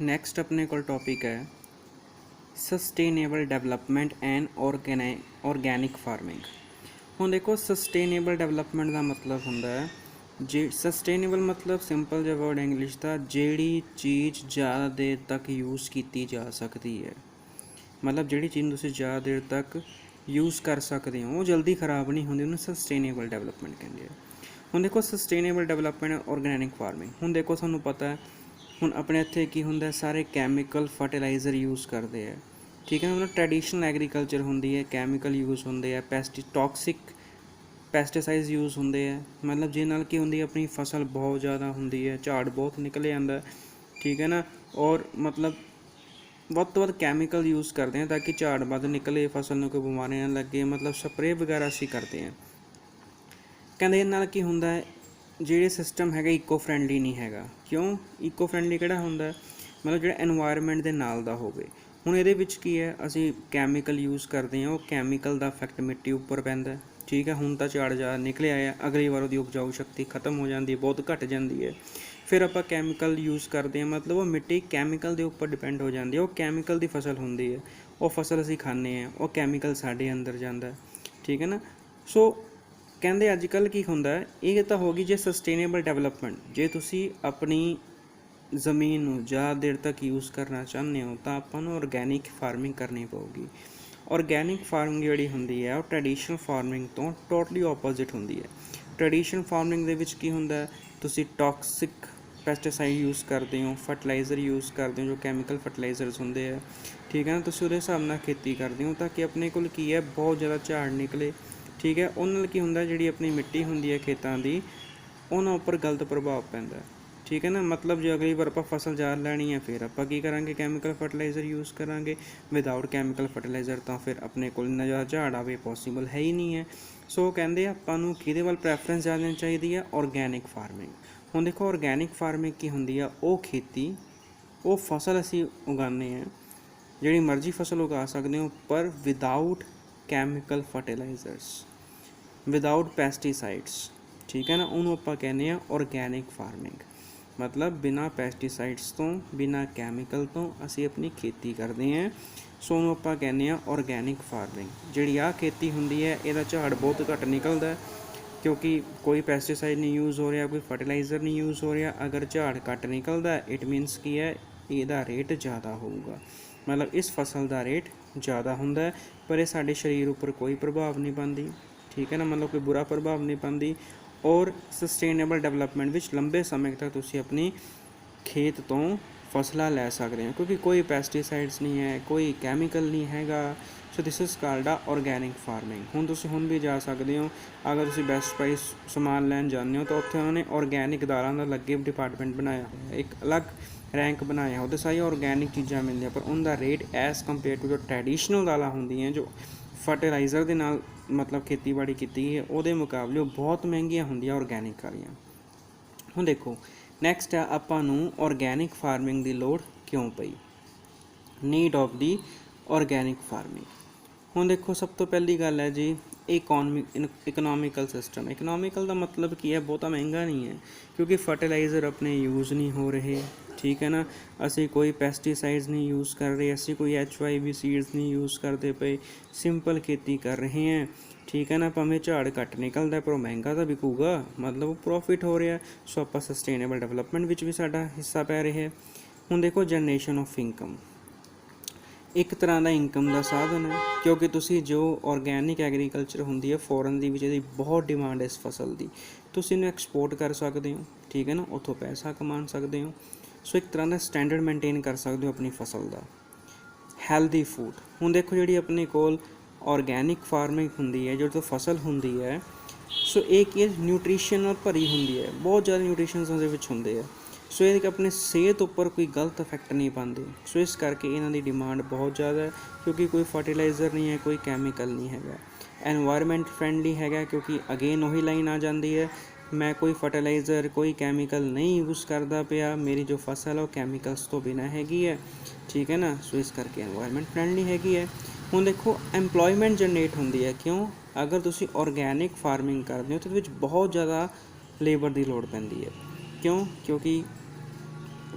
Next ਆਪਣੇ ਕੋਲ topic ਹੈ sustainable development and organic farming. ਹੁਣ ਦੇਖੋ, ਸਸਟੇਨੇਬਲ ਡਿਵੈਲਪਮੈਂਟ ਦਾ ਮਤਲਬ ਹੁੰਦਾ ਹੈ ਜੇ ਸਸਟੇਨੇਬਲ ਮਤਲਬ ਸਿੰਪਲ ਜਿਹਾ ਵਰਡ ਇੰਗਲਿਸ਼ ਦਾ, ਜਿਹੜੀ ਚੀਜ਼ ਜ਼ਿਆਦਾ ਦੇਰ ਤੱਕ ਯੂਜ਼ ਕੀਤੀ ਜਾ ਸਕਦੀ ਹੈ। ਮਤਲਬ ਜਿਹੜੀ ਚੀਜ਼ ਨੂੰ ਤੁਸੀਂ ਜ਼ਿਆਦਾ ਦੇਰ ਤੱਕ ਯੂਜ਼ ਕਰ ਸਕਦੇ ਹੋ, ਉਹ ਜਲਦੀ ਖ਼ਰਾਬ ਨਹੀਂ ਹੁੰਦੀ, ਉਹਨੂੰ ਸਸਟੇਨੇਬਲ ਡਿਵੈਲਪਮੈਂਟ ਕਹਿੰਦੇ ਆ। ਹੁਣ ਦੇਖੋ, ਸਸਟੇਨੇਬਲ ਡਿਵੈਲਪਮੈਂਟ ਆਰਗੈਨਿਕ ਫਾਰਮਿੰਗ। ਹੁਣ ਦੇਖੋ, ਤੁਹਾਨੂੰ ਪਤਾ ਹੈ ਹੁਣ ਆਪਣੇ ਇੱਥੇ ਕੀ ਹੁੰਦਾ, ਸਾਰੇ ਕੈਮੀਕਲ ਫਰਟੀਲਾਈਜ਼ਰ ਯੂਜ਼ ਕਰਦੇ ਆ, ਠੀਕ ਹੈ। ਮਤਲਬ ਟਰੈਡੀਸ਼ਨਲ ਐਗਰੀਕਲਚਰ ਹੁੰਦੀ ਹੈ, ਕੈਮੀਕਲ ਯੂਜ਼ ਹੁੰਦੇ ਆ, ਟੌਕਸਿਕ ਪੈਸਟੀਸਾਈਡਸ ਯੂਜ਼ ਹੁੰਦੇ ਆ, ਮਤਲਬ ਜਿਹਦੇ ਨਾਲ ਕੀ ਹੁੰਦੀ ਹੈ, ਆਪਣੀ ਫਸਲ ਬਹੁਤ ਜ਼ਿਆਦਾ ਹੁੰਦੀ ਹੈ, ਝਾੜ ਬਹੁਤ ਨਿਕਲ ਜਾਂਦਾ, ਠੀਕ ਹੈ ਨਾ। ਔਰ ਮਤਲਬ ਵੱਧ ਤੋਂ ਵੱਧ ਕੈਮੀਕਲ ਯੂਜ਼ ਕਰਦੇ ਹਾਂ ਤਾਂ ਕਿ ਝਾੜ ਵੱਧ ਨਿਕਲੇ, ਫਸਲ ਨੂੰ ਕੋਈ ਬਿਮਾਰੀ ਨਾ ਲੱਗੇ, ਮਤਲਬ ਸਪਰੇਅ ਵਗੈਰਾ ਅਸੀਂ ਕਰਦੇ ਹਾਂ। ਕਹਿੰਦੇ ਇਹਦੇ ਨਾਲ ਕੀ ਹੁੰਦਾ ਹੈ, ਜਿਹੜੇ ਸਿਸਟਮ ਹੈਗਾ ਇਕੋ ਫਰੈਂਡਲੀ ਨਹੀਂ ਹੈਗਾ। ਕਿਉਂ ਇਕੋ ਫਰੈਂਡਲੀ ਕਿਹੜਾ ਹੁੰਦਾ, ਮਤਲਬ ਜਿਹੜਾ এনवायरमेंट ਦੇ ਨਾਲ ਦਾ ਹੋਵੇ। ਹੁਣ ਇਹਦੇ ਵਿੱਚ ਕੀ ਹੈ, ਅਸੀਂ ਕੈਮੀਕਲ ਯੂਜ਼ ਕਰਦੇ ਹਾਂ, ਉਹ ਕੈਮੀਕਲ ਦਾ ਇਫੈਕਟ ਮਿੱਟੀ ਉੱਪਰ ਪੈਂਦਾ, ਠੀਕ ਹੈ। ਹੁਣ ਤਾਂ ਝਾੜ ਜ਼ਿਆਦਾ ਨਿਕਲਿਆ ਆ, ਅਗਲੀ ਵਾਰ ਉਹਦੀ ਉਪਜਾਊ ਸ਼ਕਤੀ ਖਤਮ ਹੋ ਜਾਂਦੀ ਹੈ, ਬਹੁਤ ਘੱਟ ਜਾਂਦੀ ਹੈ। ਫਿਰ ਆਪਾਂ ਕੈਮੀਕਲ ਯੂਜ਼ ਕਰਦੇ ਹਾਂ, ਮਤਲਬ ਉਹ ਮਿੱਟੀ ਕੈਮੀਕਲ ਦੇ ਉੱਪਰ ਡਿਪੈਂਡ ਹੋ ਜਾਂਦੀ ਹੈ, ਉਹ ਕੈਮੀਕਲ ਦੀ ਫਸਲ ਹੁੰਦੀ ਹੈ, ਉਹ ਫਸਲ ਅਸੀਂ ਖਾਂਦੇ ਹਾਂ, ਉਹ ਕੈਮੀਕਲ ਸਾਡੇ ਅੰਦਰ ਜਾਂਦਾ, ਠੀਕ ਹੈ ਨਾ। ਸੋ ਕਹਿੰਦੇ ਅੱਜ ਕੱਲ੍ਹ ਕੀ ਹੁੰਦਾ, ਇਹ ਤਾਂ ਹੋ ਗਈ ਜੇ ਸਸਟੇਨੇਬਲ ਡਿਵੈਲਪਮੈਂਟ। ਜੇ ਤੁਸੀਂ ਆਪਣੀ ਜ਼ਮੀਨ ਨੂੰ ਜ਼ਿਆਦਾ ਦੇਰ ਤੱਕ ਯੂਜ਼ ਕਰਨਾ ਚਾਹੁੰਦੇ ਹੋ ਤਾਂ ਆਪਾਂ ਨੂੰ ਔਰਗੈਨਿਕ ਫਾਰਮਿੰਗ ਕਰਨੀ ਪਊਗੀ। ਔਰਗੈਨਿਕ ਫਾਰਮਿੰਗ ਜਿਹੜੀ ਹੁੰਦੀ ਹੈ ਉਹ ਟਰੈਡੀਸ਼ਨਲ ਫਾਰਮਿੰਗ ਤੋਂ ਟੋਟਲੀ ਆਪੋਜ਼ਿਟ ਹੁੰਦੀ ਹੈ। ਟਰੈਡੀਸ਼ਨਲ ਫਾਰਮਿੰਗ ਦੇ ਵਿੱਚ ਕੀ ਹੁੰਦਾ, ਤੁਸੀਂ ਟੌਕਸਿਕ ਪੈਸਟੀਸਾਈਡ ਯੂਜ਼ ਕਰਦੇ ਹੋ, ਫਰਟੀਲਾਈਜ਼ਰ ਯੂਜ਼ ਕਰਦੇ ਹੋ, ਜੋ ਕੈਮੀਕਲ ਫਰਟੀਲਾਈਜ਼ਰਸ ਹੁੰਦੇ ਆ, ਠੀਕ ਹੈ ਨਾ। ਤੁਸੀਂ ਉਹਦੇ ਹਿਸਾਬ ਨਾਲ ਖੇਤੀ ਕਰਦੇ ਹੋ ਤਾਂ ਕਿ ਆਪਣੇ ਕੋਲ ਕੀ ਹੈ, ਬਹੁਤ ਜ਼ਿਆਦਾ ਝਾੜ ਨਿਕਲੇ, ਠੀਕ ਹੈ। ਉਹਨਾਂ ਨਾਲ ਕੀ ਹੁੰਦਾ, ਜਿਹੜੀ ਆਪਣੀ ਮਿੱਟੀ ਹੁੰਦੀ ਹੈ ਖੇਤਾਂ ਦੀ, ਉਹਨਾਂ ਉੱਪਰ ਗਲਤ ਪ੍ਰਭਾਵ ਪੈਂਦਾ, ਠੀਕ ਹੈ ਨਾ। ਮਤਲਬ ਜੇ ਅਗਲੀ ਵਾਰ ਆਪਾਂ ਫਸਲ ਜ਼ਿਆਦਾ ਲੈਣੀ ਹੈ, ਫਿਰ ਆਪਾਂ ਕੀ ਕਰਾਂਗੇ, ਕੈਮੀਕਲ ਫਰਟੀਲਾਈਜ਼ਰ ਯੂਜ਼ ਕਰਾਂਗੇ। ਵਿਦਆਊਟ ਕੈਮੀਕਲ ਫਰਟੀਲਾਈਜ਼ਰ ਤਾਂ ਫਿਰ ਆਪਣੇ ਕੋਲ ਇੰਨਾ ਜ਼ਿਆਦਾ ਝਾੜ ਆਵੇ ਪੋਸੀਬਲ ਹੈ ਹੀ ਨਹੀਂ ਹੈ। ਸੋ ਕਹਿੰਦੇ ਆਪਾਂ ਨੂੰ ਕਿਹਦੇ ਵੱਲ ਪ੍ਰੈਫਰੈਂਸ ਜ਼ਿਆਦਾ ਦੇਣੀ ਚਾਹੀਦੀ ਹੈ, ਔਰਗੈਨਿਕ ਫਾਰਮਿੰਗ। ਹੁਣ ਦੇਖੋ, ਔਰਗੈਨਿਕ ਫਾਰਮਿੰਗ ਕੀ ਹੁੰਦੀ ਆ, ਉਹ ਖੇਤੀ, ਉਹ ਫਸਲ ਅਸੀਂ ਉਗਾਉਂਦੇ ਹਾਂ, ਜਿਹੜੀ ਮਰਜ਼ੀ ਫਸਲ ਉਗਾ ਸਕਦੇ ਹੋ, ਪਰ without chemical fertilisers, without pesticides, ਠੀਕ ਹੈ ਨਾ। ਉਹਨੂੰ ਆਪਾਂ ਕਹਿੰਦੇ ਹਾਂ ਔਰਗੈਨਿਕ ਫਾਰਮਿੰਗ। ਮਤਲਬ ਬਿਨਾਂ ਪੈਸਟੀਸਾਈਡਸ ਤੋਂ, ਬਿਨਾਂ ਕੈਮੀਕਲ ਤੋਂ ਅਸੀਂ ਆਪਣੀ ਖੇਤੀ ਕਰਦੇ ਹਾਂ, ਸੋ ਉਹਨੂੰ ਆਪਾਂ ਕਹਿੰਦੇ ਹਾਂ ਔਰਗੈਨਿਕ ਫਾਰਮਿੰਗ। ਜਿਹੜੀ ਆਹ ਖੇਤੀ ਹੁੰਦੀ ਹੈ, ਇਹਦਾ ਝਾੜ ਬਹੁਤ ਘੱਟ ਨਿਕਲਦਾ ਕਿਉਂਕਿ ਕੋਈ ਪੈਸਟੀਸਾਈਡ ਨਹੀਂ ਯੂਜ਼ ਹੋ ਰਿਹਾ, ਕੋਈ ਫਰਟੀਲਾਈਜ਼ਰ ਨਹੀਂ ਯੂਜ਼ ਹੋ ਰਿਹਾ। ਅਗਰ ਝਾੜ ਘੱਟ ਨਿਕਲਦਾ, ਇਟ ਮੀਨਸ ਕੀ ਹੈ, ਇਹਦਾ ਰੇਟ ਜ਼ਿਆਦਾ ਹੋਊਗਾ, ਮਤਲਬ ਇਸ ਫਸਲ ਦਾ ਰੇਟ ਜ਼ਿਆਦਾ ਹੁੰਦਾ, ਪਰ ਇਹ ਸਾਡੇ ਸਰੀਰ ਉੱਪਰ ਕੋਈ ਪ੍ਰਭਾਵ ਨਹੀਂ ਪਾਉਂਦੀ, ਠੀਕ ਹੈ ਨਾ। ਮਤਲਬ ਕੋਈ ਬੁਰਾ ਪ੍ਰਭਾਵ ਨਹੀਂ ਪਾਉਂਦੀ। ਔਰ ਸਸਟੇਨੇਬਲ ਡਿਵੈਲਪਮੈਂਟ ਵਿੱਚ ਲੰਬੇ ਸਮੇਂ ਤੱਕ ਤੁਸੀਂ ਆਪਣੀ ਖੇਤ ਤੋਂ ਫਸਲਾਂ ਲੈ ਸਕਦੇ ਹੋ, ਕਿਉਂਕਿ ਕੋਈ ਪੈਸਟੀਸਾਈਡਸ ਨਹੀਂ ਹੈ, ਕੋਈ ਕੈਮੀਕਲ ਨਹੀਂ ਹੈਗਾ। ਸੋ ਦਿਸ ਇਜ਼ ਕਾਲਡ ਆ ਔਰਗੈਨਿਕ ਫਾਰਮਿੰਗ। ਹੁਣ ਤੁਸੀਂ ਹੁਣ ਵੀ ਜਾ ਸਕਦੇ ਹੋ, ਅਗਰ ਤੁਸੀਂ ਬੈਸਟ ਪ੍ਰਾਈਸ ਸਮਾਨ ਲੈਣ ਜਾਂਦੇ ਹੋ ਤਾਂ ਉੱਥੇ ਉਹਨਾਂ ਨੇ ਔਰਗੈਨਿਕ ਦਾਲਾਂ ਦਾ ਅਲੱਗ ਡਿਪਾਰਟਮੈਂਟ ਬਣਾਇਆ ਹੋਇਆ, ਇੱਕ ਅਲੱਗ ਰੈਂਕ ਬਣਾਇਆ, ਉਹਦੇ ਸਾਰੀਆਂ ਔਰਗੈਨਿਕ ਚੀਜ਼ਾਂ ਮਿਲਦੀਆਂ, ਪਰ ਉਹਦਾ ਰੇਟ ਐਜ਼ ਕੰਪੇਅਰ ਟੂ ਜੋ ਟਰੈਡੀਸ਼ਨਲ ਦਾਲਾਂ ਹੁੰਦੀਆਂ, ਜੋ ਫਰਟੀਲਾਈਜ਼ਰ ਦੇ ਨਾਲ ਮਤਲਬ ਖੇਤੀਬਾੜੀ ਕੀਤੀ ਗਈ ਹੈ, ਉਹਦੇ ਮੁਕਾਬਲੇ ਉਹ ਬਹੁਤ ਮਹਿੰਗੀਆਂ ਹੁੰਦੀਆਂ ਔਰਗੈਨਿਕ ਵਾਲੀਆਂ। ਹੁਣ ਦੇਖੋ, ਨੈਕਸਟ ਆ ਆਪਾਂ ਨੂੰ ਔਰਗੈਨਿਕ ਫਾਰਮਿੰਗ ਦੀ ਲੋੜ ਕਿਉਂ ਪਈ, need of the organic farming. ਹੁਣ ਦੇਖੋ, ਸਭ ਤੋਂ ਪਹਿਲੀ ਗੱਲ ਹੈ ਜੀ ਇਕਨੋਮਿਕਲ ਸਿਸਟਮ। ਇਕਨੋਮਿਕਲ ਦਾ ਮਤਲਬ ਕੀ ਹੈ, ਬਹੁਤਾ ਮਹਿੰਗਾ ਨਹੀਂ ਹੈ, ਕਿਉਂਕਿ ਫਰਟੀਲਾਈਜ਼ਰ ਆਪਣੇ ਯੂਜ਼ ਨਹੀਂ ਹੋ ਰਹੇ, ਠੀਕ ਹੈ ਨਾ। ਅਸੀਂ ਕੋਈ ਪੈਸਟੀਸਾਈਡਸ ਨਹੀਂ ਯੂਜ਼ ਕਰ ਰਹੇ, ਅਸੀਂ ਕੋਈ HYV ਸੀਡਸ ਨਹੀਂ ਯੂਜ਼ ਕਰਦੇ ਪਏ, ਸਿੰਪਲ ਖੇਤੀ ਕਰ ਰਹੇ ਹਾਂ, ਠੀਕ ਹੈ ਨਾ। ਭਾਵੇਂ ਝਾੜ ਘੱਟ ਨਿਕਲਦਾ, ਪਰ ਉਹ ਮਹਿੰਗਾ ਤਾਂ ਵਿਕੂਗਾ, ਮਤਲਬ ਪ੍ਰੋਫਿਟ ਹੋ ਰਿਹਾ। ਸੋ ਆਪਾਂ ਸਸਟੇਨੇਬਲ ਡਿਵੈਲਪਮੈਂਟ ਵਿੱਚ ਵੀ ਸਾਡਾ ਹਿੱਸਾ ਪੈ ਰਿਹਾ। ਹੁਣ ਦੇਖੋ, ਜਨਰੇਸ਼ਨ ਆਫ ਇਨਕਮ ਇੱਕ ਤਰ੍ਹਾਂ ਦਾ ਇਨਕਮ ਦਾ ਸਾਧਨ ਹੈ, ਕਿਉਂਕਿ ਤੁਸੀਂ ਜੋ ਔਰਗੈਨਿਕ ਐਗਰੀਕਲਚਰ ਹੁੰਦੀ ਹੈ, ਫੋਰਨ ਦੀ ਵਿੱਚ ਇਹਦੀ ਬਹੁਤ ਡਿਮਾਂਡ ਹੈ ਇਸ ਫਸਲ ਦੀ, ਤੁਸੀਂ ਇਹਨੂੰ ਐਕਸਪੋਰਟ ਕਰ ਸਕਦੇ ਹੋ, ਠੀਕ ਹੈ ਨਾ, ਉੱਥੋਂ ਪੈਸਾ ਕਮਾ ਸਕਦੇ ਹੋ। ਸੋ ਇੱਕ ਤਰ੍ਹਾਂ ਦਾ ਸਟੈਂਡਰਡ ਮੇਨਟੇਨ ਕਰ ਸਕਦੇ ਹੋ ਆਪਣੀ ਫਸਲ ਦਾ। Healthy food. ਹੁਣ ਦੇਖੋ, ਜਿਹੜੀ ਆਪਣੇ ਕੋਲ ਔਰਗੈਨਿਕ ਫਾਰਮਿੰਗ ਹੁੰਦੀ ਹੈ, ਜੋ ਤੋਂ ਫਸਲ ਹੁੰਦੀ ਹੈ, ਸੋ ਇਹ ਕੀ ਹੈ, ਨਿਊਟ੍ਰੀਸ਼ਨ ਨਾਲ ਭਰੀ ਹੁੰਦੀ ਹੈ, ਬਹੁਤ ਜ਼ਿਆਦਾ ਨਿਊਟ੍ਰੀਸ਼ਨਸ ਉਹਦੇ ਵਿੱਚ ਹੁੰਦੇ ਆ। ਸੋ ਇਹ ਆਪਣੇ ਸਿਹਤ ਉੱਪਰ ਕੋਈ ਗਲਤ ਇਫੈਕਟ ਨਹੀਂ ਪਾਉਂਦੇ। ਸੋ ਇਸ ਕਰਕੇ ਇਹਨਾਂ ਦੀ ਡਿਮਾਂਡ ਬਹੁਤ ਜ਼ਿਆਦਾ ਹੈ, ਕਿਉਂਕਿ ਕੋਈ ਫਰਟੀਲਾਈਜ਼ਰ ਨਹੀਂ ਹੈ, ਕੋਈ ਕੈਮੀਕਲ ਨਹੀਂ ਹੈਗਾ। এনवायरमेंट ਫਰੈਂਡਲੀ ਹੈਗਾ, ਕਿਉਂਕਿ ਅਗੇਨ ਉਹੀ ਲਾਈਨ ਆ ਜਾਂਦੀ ਹੈ, ਮੈਂ ਕੋਈ ਫਰਟੀਲਾਈਜ਼ਰ, ਕੋਈ ਕੈਮੀਕਲ ਨਹੀਂ ਯੂਜ਼ ਕਰਦਾ ਪਿਆ, ਮੇਰੀ ਜੋ ਫਸਲ ਹੈ ਉਹ ਕੈਮੀਕਲਸ ਤੋਂ ਬਿਨਾਂ ਹੈਗੀ ਹੈ, ਠੀਕ ਹੈ ਨਾ। ਸੋ ਇਸ ਕਰਕੇ এনवायरमेंट ਫਰੈਂਡਲੀ ਹੈਗੀ ਹੈ। ਹੁਣ ਦੇਖੋ, ਐਮਪਲੋਇਮੈਂਟ ਜਨਰੇਟ ਹੁੰਦੀ ਹੈ। ਕਿਉਂ? ਅਗਰ ਤੁਸੀਂ ਔਰਗੈਨਿਕ ਫਾਰਮਿੰਗ ਕਰਦੇ ਹੋ ਤਾਂ ਉਹਦੇ ਵਿੱਚ ਬਹੁਤ ਜ਼ਿਆਦਾ ਲੇਬਰ ਦੀ ਲੋੜ ਪੈਂਦੀ ਹੈ। ਕਿਉਂ? ਕਿਉਂਕਿ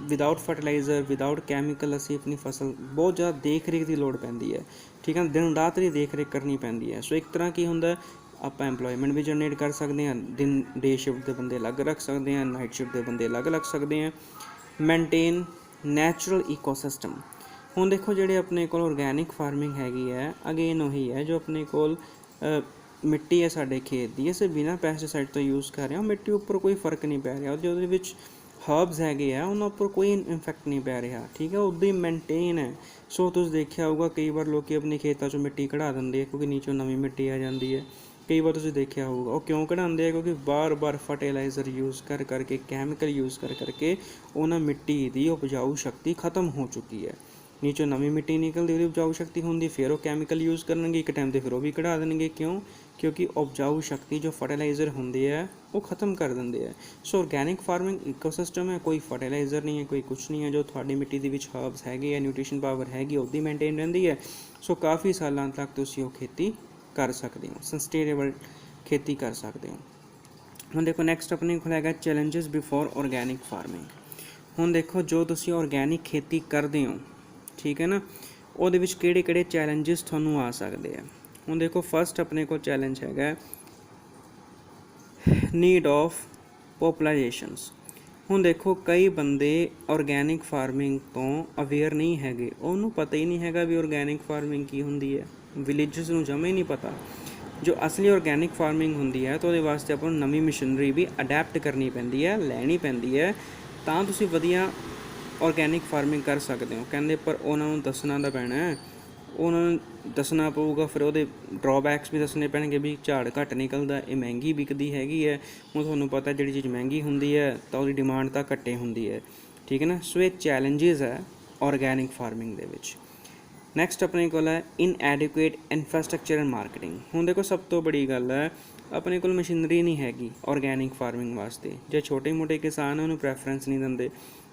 ਵਿਦਆਊਟ ਫਰਟੀਲਾਈਜ਼ਰ ਵਿਦਆਊਟ ਕੈਮੀਕਲ ਅਸੀਂ ਆਪਣੀ ਫਸਲ ਬਹੁਤ ਜ਼ਿਆਦਾ ਦੇਖ ਰੇਖ ਦੀ ਲੋੜ ਪੈਂਦੀ ਹੈ, ਠੀਕ ਹੈ, ਦਿਨ ਰਾਤ ਦੀ ਦੇਖ ਰੇਖ ਕਰਨੀ ਪੈਂਦੀ ਹੈ। ਸੋ ਇੱਕ ਤਰ੍ਹਾਂ ਕੀ ਹੁੰਦਾ, ਆਪਾਂ ਐਮਪਲੋਇਮੈਂਟ ਵੀ ਜਨਰੇਟ ਕਰ ਸਕਦੇ ਹਾਂ, ਡੇ ਸ਼ਿਫਟ ਦੇ ਬੰਦੇ ਅਲੱਗ ਰੱਖ ਸਕਦੇ ਹਾਂ, ਨਾਈਟ ਸ਼ਿਫਟ ਦੇ ਬੰਦੇ ਅਲੱਗ ਰੱਖ ਸਕਦੇ ਹਾਂ। Maintain natural ecosystem. ਹੁਣ ਦੇਖੋ ਜਿਹੜੇ ਆਪਣੇ ਕੋਲ ਔਰਗੈਨਿਕ ਫਾਰਮਿੰਗ ਹੈਗੀ ਹੈ, ਅਗੇਨ ਉਹੀ ਹੈ ਜੋ ਆਪਣੇ ਕੋਲ ਮਿੱਟੀ ਹੈ ਸਾਡੇ ਖੇਤ ਦੀ, ਅਸੀਂ ਬਿਨਾਂ ਪੈਸਟੀਸਾਈਡ ਤੋਂ ਯੂਜ਼ ਕਰ ਰਹੇ ਹਾਂ, ਮਿੱਟੀ ਉੱਪਰ ਕੋਈ ਫਰਕ ਨਹੀਂ ਪੈ ਰਿਹਾ, ਉਹਦੇ ਵਿੱਚ ਹਰਬਸ ਹੈਗੇ ਆ ਉਹਨਾਂ ਉੱਪਰ ਕੋਈ ਇਨਫੈਕਟ ਨਹੀਂ ਪੈ ਰਿਹਾ, ਠੀਕ ਹੈ, ਉੱਦਾਂ ਹੀ ਮੇਨਟੇਨ ਹੈ। ਸੋ ਤੁਸੀਂ ਦੇਖਿਆ ਹੋਊਗਾ ਕਈ ਵਾਰ ਲੋਕ ਆਪਣੇ ਖੇਤਾਂ 'ਚੋਂ ਮਿੱਟੀ ਕਢਾ ਦਿੰਦੇ ਆ ਕਿਉਂਕਿ ਨੀਚੋਂ ਨਵੀਂ ਮਿੱਟੀ ਆ ਜਾਂਦੀ ਹੈ। ਕਈ ਵਾਰ ਤੁਸੀਂ ਦੇਖਿਆ ਹੋਊਗਾ ਉਹ ਕਿਉਂ ਕਢਾਉਂਦੇ ਆ, ਕਿਉਂਕਿ ਬਾਰ-ਬਾਰ ਫਰਟੀਲਾਈਜ਼ਰ ਯੂਜ਼ ਕਰ ਕਰਕੇ, ਕੈਮੀਕਲ ਯੂਜ਼ ਕਰ ਕਰਕੇ ਉਹਨਾਂ ਮਿੱਟੀ ਦੀ ਉਪਜਾਊ ਸ਼ਕਤੀ ਖਤਮ ਹੋ ਚੁੱਕੀ ਹੈ। ਨੀਚੋਂ ਨਵੀਂ ਮਿੱਟੀ ਨਿਕਲਦੀ, ਉਹਦੀ ਉਪਜਾਊ ਸ਼ਕਤੀ ਹੁੰਦੀ, ਫਿਰ ਉਹ ਕੈਮੀਕਲ ਯੂਜ਼ ਕਰਨਗੇ, ਇੱਕ ਟਾਈਮ 'ਤੇ ਫਿਰ ਉਹ ਵੀ ਕਢਾ ਦੇਣਗੇ। ਕਿਉਂ? ਕਿਉਂਕਿ ਉਪਜਾਊ ਸ਼ਕਤੀ ਜੋ ਫਰਟੀਲਾਈਜ਼ਰ ਹੁੰਦੇ ਆ ਉਹ ਖਤਮ ਕਰ ਦਿੰਦੇ ਆ। ਸੋ ਔਰਗੈਨਿਕ ਫਾਰਮਿੰਗ ਇਕੋਸਿਸਟਮ ਹੈ, ਕੋਈ ਫਰਟੀਲਾਈਜ਼ਰ ਨਹੀਂ ਹੈ, ਕੋਈ ਕੁਛ ਨਹੀਂ ਹੈ, ਜੋ ਤੁਹਾਡੀ ਮਿੱਟੀ ਦੇ ਵਿੱਚ ਹਰਬਸ ਹੈਗੇ ਆ, ਨਿਊਟ੍ਰੀਸ਼ਨ ਪਾਵਰ ਹੈਗੀ ਉਹਦੀ ਮੇਨਟੇਨ ਰਹਿੰਦੀ ਹੈ। ਸੋ ਕਾਫੀ ਸਾਲਾਂ ਤੱਕ ਤੁਸੀਂ ਉਹ ਖੇਤੀ ਕਰ ਸਕਦੇ ਹੋ, ਸਸਟੇਨੇਬਲ ਖੇਤੀ ਕਰ ਸਕਦੇ ਹੋ। ਹੁਣ ਦੇਖੋ ਨੈਕਸਟ ਆਪਣੇ ਕੋਲ ਹੈਗਾ ਚੈਲੰਜਸ ਬਿਫੋਰ ਔਰਗੈਨਿਕ ਫਾਰਮਿੰਗ। ਹੁਣ ਦੇਖੋ ਜੋ ਤੁਸੀਂ ਔਰਗੈਨਿਕ ਖੇਤੀ ਕਰਦੇ ਹੋ, ਠੀਕ ਹੈ ਨਾ, ਉਹਦੇ ਵਿੱਚ ਕਿਹੜੇ ਕਿਹੜੇ ਚੈਲੰਜਸ ਤੁਹਾਨੂੰ ਆ ਸਕਦੇ ਆ। ਹੁਣ ਦੇਖੋ ਫਸਟ ਆਪਣੇ ਕੋਲ ਚੈਲੰਜ ਹੈਗਾ ਨੀਡ ਆਫ ਪੋਪੂਲਾਈਜੇਸ਼ਨਸ। ਹੁਣ ਦੇਖੋ ਕਈ ਬੰਦੇ ਔਰਗੈਨਿਕ ਫਾਰਮਿੰਗ ਤੋਂ ਅਵੇਅਰ ਨਹੀਂ ਹੈਗੇ, ਉਹਨੂੰ ਪਤਾ ਹੀ ਨਹੀਂ ਹੈਗਾ ਵੀ ਔਰਗੈਨਿਕ ਫਾਰਮਿੰਗ ਕੀ ਹੁੰਦੀ ਹੈ, ਵਿਲੇਜਸ ਨੂੰ ਜਮਾ ਹੀ ਨਹੀਂ ਪਤਾ। ਜੋ ਅਸਲੀ ਔਰਗੈਨਿਕ ਫਾਰਮਿੰਗ ਹੁੰਦੀ ਹੈ ਤਾਂ ਉਹਦੇ ਵਾਸਤੇ ਆਪਾਂ ਨੂੰ ਨਵੀਂ ਮਸ਼ੀਨਰੀ ਵੀ ਅਡੈਪਟ ਕਰਨੀ ਪੈਂਦੀ ਹੈ, ਲੈਣੀ ਪੈਂਦੀ ਹੈ, ਤਾਂ ਤੁਸੀਂ ਵਧੀਆ ਔਰਗੈਨਿਕ ਫਾਰਮਿੰਗ ਕਰ ਸਕਦੇ ਹੋ। ਕਹਿੰਦੇ ਪਰ ਉਹਨਾਂ ਨੂੰ ਦੱਸਣਾ ਤਾਂ ਪੈਣਾ, ਉਹਨਾਂ ਨੂੰ ਦੱਸਣਾ ਪਊਗਾ, ਫਿਰ ਉਹਦੇ ਡਰੋਬੈਕਸ ਵੀ ਦੱਸਣੇ ਪੈਣਗੇ ਵੀ ਝਾੜ ਘੱਟ ਨਿਕਲਦਾ, ਇਹ ਮਹਿੰਗੀ ਵਿਕਦੀ ਹੈਗੀ ਹੈ। ਹੁਣ ਤੁਹਾਨੂੰ ਪਤਾ ਜਿਹੜੀ ਚੀਜ਼ ਮਹਿੰਗੀ ਹੁੰਦੀ ਹੈ ਤਾਂ ਉਹਦੀ ਡਿਮਾਂਡ ਤਾਂ ਘੱਟੇ ਹੁੰਦੀ ਹੈ, ਠੀਕ ਹੈ ਨਾ। ਸੋ ਇਹ ਚੈਲੰਜਿਸ ਹੈ ਔਰਗੈਨਿਕ ਫਾਰਮਿੰਗ ਦੇ ਵਿੱਚ। ਨੈਕਸਟ ਆਪਣੇ ਕੋਲ ਹੈ ਇਨਐਡਿਕੁਏਟ ਇਨਫਰਾਸਟਰਕਚਰ ਐਂਡ ਮਾਰਕੀਟਿੰਗ। ਹੁਣ ਦੇਖੋ ਸਭ ਤੋਂ ਬੜੀ ਗੱਲ ਹੈ ਆਪਣੇ ਕੋਲ ਮਸ਼ੀਨਰੀ ਨਹੀਂ ਹੈਗੀ ਔਰਗੈਨਿਕ ਫਾਰਮਿੰਗ ਵਾਸਤੇ। ਜੇ ਛੋਟੇ ਮੋਟੇ ਕਿਸਾਨ ਉਹਨੂੰ ਪ੍ਰੈਫਰੈਂਸ ਨਹੀਂ ਦਿੰਦੇ,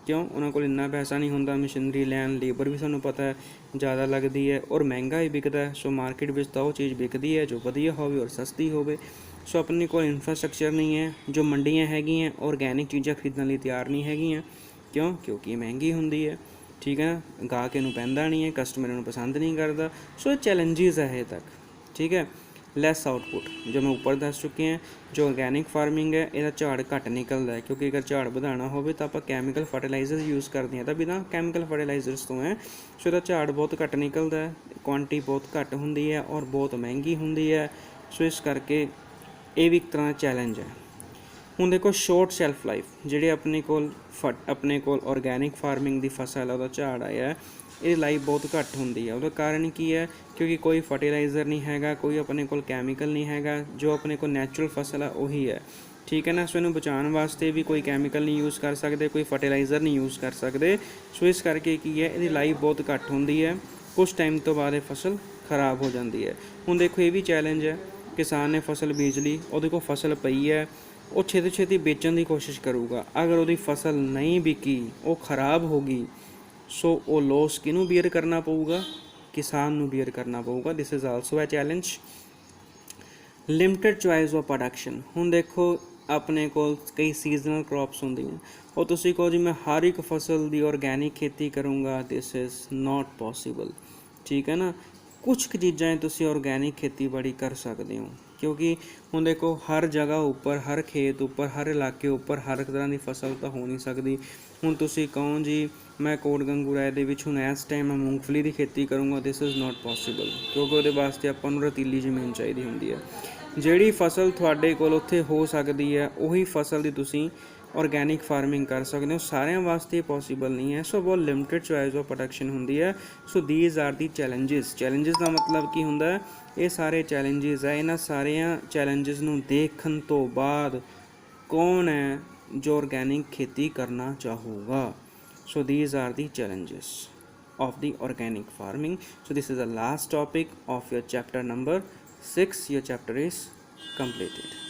ਕਿਉਂ? ਉਹਨਾਂ ਕੋਲ ਇੰਨਾ ਪੈਸਾ ਨਹੀਂ ਹੁੰਦਾ ਮਸ਼ੀਨਰੀ ਲੈਣ, ਲੇਬਰ ਵੀ ਸਾਨੂੰ ਪਤਾ ਹੈ ਜ਼ਿਆਦਾ ਲੱਗਦੀ ਹੈ ਔਰ ਮਹਿੰਗਾ ਹੀ ਵਿਕਦਾ ਹੈ। ਸੋ ਮਾਰਕੀਟ ਵਿੱਚ ਤਾਂ ਉਹ ਚੀਜ਼ ਵਿਕਦੀ ਹੈ ਜੋ ਵਧੀਆ ਹੋਵੇ ਔਰ ਸਸਤੀ ਹੋਵੇ। ਸੋ ਆਪਣੇ ਕੋਲ ਇਨਫਰਾਸਟਰਕਚਰ ਨਹੀਂ ਹੈ, ਜੋ ਮੰਡੀਆਂ ਹੈਗੀਆਂ ਔਰਗੈਨਿਕ ਚੀਜ਼ਾਂ ਖਰੀਦਣ ਲਈ ਤਿਆਰ ਨਹੀਂ ਹੈਗੀਆਂ। ਕਿਉਂ? ਕਿਉਂਕਿ ਇਹ ਮਹਿੰਗੀ ਹੁੰਦੀ ਹੈ, ਠੀਕ ਹੈ, ਗਾਹਕ ਇਹਨੂੰ ਪੈਂਦਾ ਨਹੀਂ ਹੈ, ਕਸਟਮਰ ਇਹਨੂੰ ਪਸੰਦ ਨਹੀਂ ਕਰਦਾ। ਸੋ ਇਹ ਚੈਲੰਜਿਸ ਹੈ ਇਹ ਤੱਕ, ਠੀਕ ਹੈ। ਲੈਸ ਆਊਟਪੁੱਟ, ਜੋ ਮੈਂ ਉੱਪਰ ਦੱਸ ਚੁੱਕੇ ਹਾਂ, ਜੋ ਔਰਗੈਨਿਕ ਫਾਰਮਿੰਗ ਹੈ ਇਹਦਾ ਝਾੜ ਘੱਟ ਨਿਕਲਦਾ ਹੈ, ਕਿਉਂਕਿ ਅਗਰ ਝਾੜ ਵਧਾਉਣਾ ਹੋਵੇ ਤਾਂ ਆਪਾਂ ਕੈਮੀਕਲ ਫਰਟੀਲਾਈਜ਼ਰ ਯੂਜ਼ ਕਰਦੇ ਹਾਂ, ਤਾਂ ਬਿਨਾਂ ਕੈਮੀਕਲ ਫਰਟੀਲਾਈਜ਼ਰਸ ਤੋਂ ਹੈ। ਸੋ ਇਹਦਾ ਝਾੜ ਬਹੁਤ ਘੱਟ ਨਿਕਲਦਾ ਹੈ, ਕੁਆਂਟੀਟੀ ਬਹੁਤ ਘੱਟ ਹੁੰਦੀ ਹੈ ਔਰ ਬਹੁਤ ਮਹਿੰਗੀ ਹੁੰਦੀ ਹੈ। ਸੋ ਇਸ ਕਰਕੇ ਇਹ ਵੀ ਇੱਕ ਤਰ੍ਹਾਂ ਦਾ ਚੈਲੰਜ ਹੈ। ਹੁਣ ਦੇਖੋ ਸ਼ੋਰਟ ਸ਼ੈਲਫ ਲਾਈਫ, ਜਿਹੜੇ ਆਪਣੇ ਕੋਲ ਔਰਗੈਨਿਕ ਫਾਰਮਿੰਗ ਦੀ ਫਸਲ ਹੈ ਉਹਦਾ ਝਾੜ ਆਇਆ, ਇਹ ਲਾਈਫ ਬਹੁਤ ਘੱਟ ਹੁੰਦੀ ਹੈ। ਉਹਦਾ ਕਾਰਨ ਕੀ ਹੈ? ਕਿਉਂਕਿ ਕੋਈ ਫਰਟੀਲਾਈਜ਼ਰ ਨਹੀਂ ਹੈਗਾ, ਕੋਈ ਆਪਣੇ ਕੋਲ ਕੈਮੀਕਲ ਨਹੀਂ ਹੈਗਾ, ਜੋ ਆਪਣੇ ਕੋਲ ਨੈਚੁਰਲ ਫਸਲ ਹੈ ਉਹੀ ਹੈ, ਠੀਕ ਹੈ ਨਾ। ਸੋ ਇਹਨੂੰ ਬਚਾਉਣ ਵਾਸਤੇ ਵੀ ਕੋਈ ਕੈਮੀਕਲ ਨਹੀਂ ਯੂਜ਼ ਕਰ ਸਕਦੇ, ਕੋਈ ਫਰਟੀਲਾਈਜ਼ਰ ਨਹੀਂ ਯੂਜ਼ ਕਰ ਸਕਦੇ। ਸੋ ਇਸ ਕਰਕੇ ਕੀ ਹੈ, ਇਹਦੀ ਲਾਈਫ ਬਹੁਤ ਘੱਟ ਹੁੰਦੀ ਹੈ, ਕੁਛ ਟਾਈਮ ਤੋਂ ਬਾਅਦ ਇਹ ਫਸਲ ਖਰਾਬ ਹੋ ਜਾਂਦੀ ਹੈ। ਹੁਣ ਦੇਖੋ ਇਹ ਵੀ ਚੈਲੰਜ ਹੈ, ਕਿਸਾਨ ਨੇ ਫਸਲ ਬੀਜ ਲਈ, ਉਹਦੇ ਕੋਲ ਫਸਲ ਪਈ ਹੈ, ਉਹ ਛੇਤੀ ਛੇਤੀ ਵੇਚਣ ਦੀ ਕੋਸ਼ਿਸ਼ ਕਰੂਗਾ। ਅਗਰ ਉਹਦੀ ਫਸਲ ਨਹੀਂ ਵਿਕੀ, ਉਹ ਖਰਾਬ ਹੋ ਗਈ, ਸੋ ਉਹ ਲੋਸ ਕਿਹਨੂੰ ਬੀਅਰ ਕਰਨਾ ਪਊਗਾ? ਕਿਸਾਨ ਨੂੰ ਬੀਅਰ ਕਰਨਾ ਪਊਗਾ। This is also a challenge. Limited choice of production. ਹੁਣ ਦੇਖੋ ਆਪਣੇ ਕੋਲ ਕਈ ਸੀਜ਼ਨਲ ਕ੍ਰੌਪਸ ਹੁੰਦੀਆਂ, ਉਹ ਤੁਸੀਂ ਕਹੋ ਜੀ ਮੈਂ ਹਰ ਇੱਕ ਫਸਲ ਦੀ ਔਰਗੈਨਿਕ ਖੇਤੀ ਕਰੂੰਗਾ, ਦਿਸ ਇਜ਼ ਨਾਟ ਪੋਸੀਬਲ, ਠੀਕ ਹੈ ਨਾ। ਕੁਛ ਕੁ ਚੀਜ਼ਾਂ ਤੁਸੀਂ ਔਰਗੈਨਿਕ ਖੇਤੀਬਾੜੀ ਕਰ ਸਕਦੇ ਹੋ, ਕਿਉਂਕਿ ਹੁਣ ਦੇਖੋ ਹਰ ਜਗ੍ਹਾ ਉੱਪਰ, ਹਰ ਖੇਤ ਉੱਪਰ, ਹਰ ਇਲਾਕੇ ਉੱਪਰ ਹਰ ਇੱਕ ਤਰ੍ਹਾਂ ਦੀ ਫਸਲ ਤਾਂ ਹੋ ਨਹੀਂ ਸਕਦੀ। ਹੁਣ ਤੁਸੀਂ ਕਹੋ ਜੀ ਮੈਂ ਕੋਟ ਗੰਗੂ ਰਾਏ ਦੇ ਵਿੱਚ ਹੁਣ ਇਸ ਟਾਈਮ ਮੈਂ ਮੂੰਗਫਲੀ ਦੀ ਖੇਤੀ ਕਰੂੰਗਾ, ਦਿਸ ਇਜ਼ ਨਾਟ ਪੋਸੀਬਲ, ਕਿਉਂਕਿ ਉਹਦੇ ਵਾਸਤੇ ਆਪਾਂ ਨੂੰ ਰਤੀਲੀ ਜ਼ਮੀਨ ਚਾਹੀਦੀ ਹੁੰਦੀ ਹੈ। ਜਿਹੜੀ ਫਸਲ ਤੁਹਾਡੇ ਕੋਲ ਉੱਥੇ ਹੋ ਸਕਦੀ ਹੈ ਉਹੀ ਫਸਲ ਦੀ ਤੁਸੀਂ ਔਰਗੈਨਿਕ ਫਾਰਮਿੰਗ ਕਰ ਸਕਦੇ ਹੋ, ਸਾਰਿਆਂ ਵਾਸਤੇ ਪੋਸੀਬਲ ਨਹੀਂ ਹੈ। ਸੋ ਬਹੁਤ ਲਿਮਟਿਡ ਚੋਇਸ ਆਫ ਪ੍ਰੋਡਕਸ਼ਨ ਹੁੰਦੀ ਹੈ। ਸੋ ਦੀਜ਼ ਆਰ ਦੀ ਚੈਲੰਜਿਸ। ਚੈਲੰਜਿਸ ਦਾ ਮਤਲਬ ਕੀ ਹੁੰਦਾ ਹੈ? ਇਹ ਸਾਰੇ ਚੈਲੰਜਿਸ ਹੈ। ਇਹਨਾਂ ਸਾਰਿਆਂ ਚੈਲੰਜਿਸ ਨੂੰ ਦੇਖਣ ਤੋਂ ਬਾਅਦ ਕੌਣ ਹੈ ਜੋ ਔਰਗੈਨਿਕ ਖੇਤੀ ਕਰਨਾ ਚਾਹੂਗਾ? ਸੋ these are the challenges of the organic farming. So this is the last topic of your chapter number 6. Your chapter is completed.